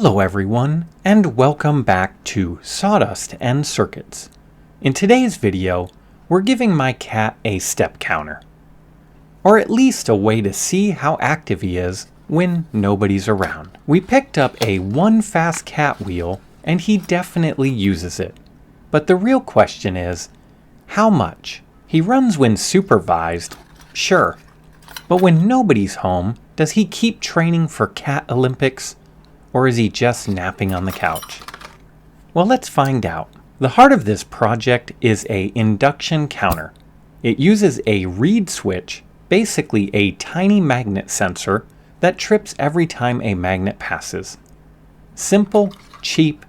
Hello everyone, and welcome back to Sawdust and Circuits. In today's video, we're giving my cat a step counter. Or at least a way to see how active he is when nobody's around. We picked up a one fast cat wheel, and he definitely uses it. But the real question is, how much? He runs when supervised, sure. But when nobody's home, does he keep training for Cat Olympics? Or is he just napping on the couch? Well, let's find out. The heart of this project is a induction counter. It uses a reed switch, basically a tiny magnet sensor that trips every time a magnet passes. Simple, cheap,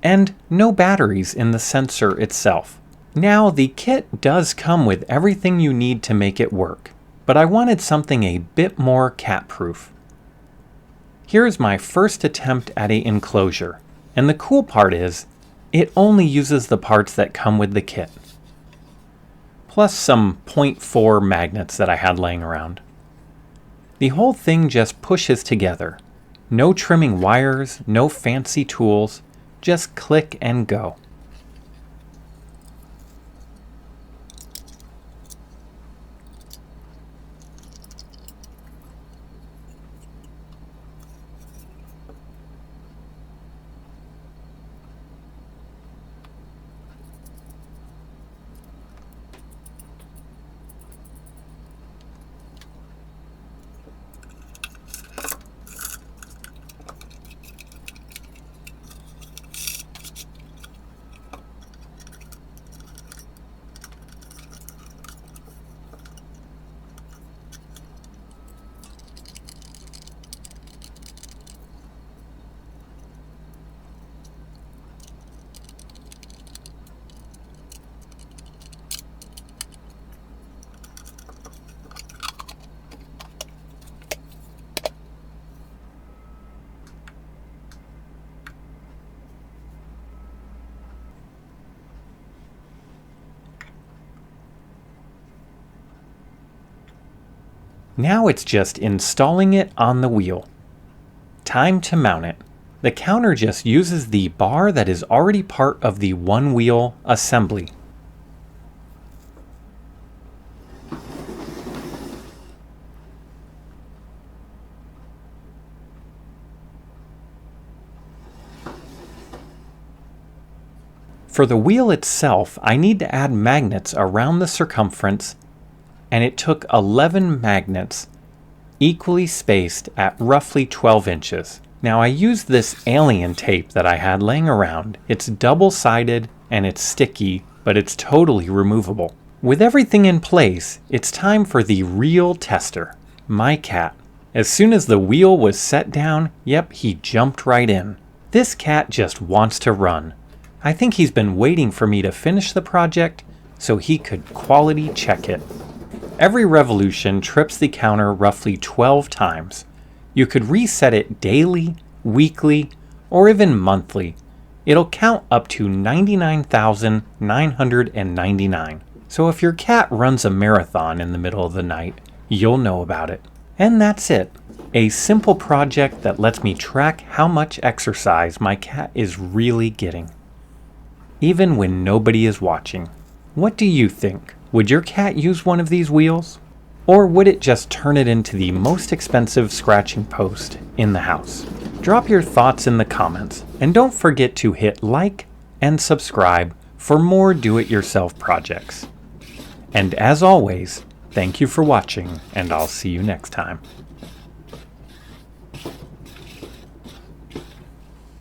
and no batteries in the sensor itself. Now, the kit does come with everything you need to make it work, but I wanted something a bit more cat-proof. Here is my first attempt at an enclosure, and the cool part is, it only uses the parts that come with the kit, plus some 0.4 magnets that I had laying around. The whole thing just pushes together. No trimming wires, no fancy tools, just click and go. Now it's just installing it on the wheel. Time to mount it. The counter just uses the bar that is already part of the one wheel assembly. For the wheel itself, I need to add magnets around the circumference, and it took 11 magnets, equally spaced at roughly 12 inches. Now I used this alien tape that I had laying around. It's double-sided and it's sticky, but it's totally removable. With everything in place, it's time for the real tester, my cat. As soon as the wheel was set down, yep, he jumped right in. This cat just wants to run. I think he's been waiting for me to finish the project so he could quality check it. Every revolution trips the counter roughly 12 times. You could reset it daily, weekly, or even monthly. It'll count up to 99,999. So if your cat runs a marathon in the middle of the night, you'll know about it. And that's it. A simple project that lets me track how much exercise my cat is really getting, even when nobody is watching. What do you think? Would your cat use one of these wheels? Or would it just turn it into the most expensive scratching post in the house? Drop your thoughts in the comments, and don't forget to hit like and subscribe for more do-it-yourself projects. And as always, thank you for watching, and I'll see you next time.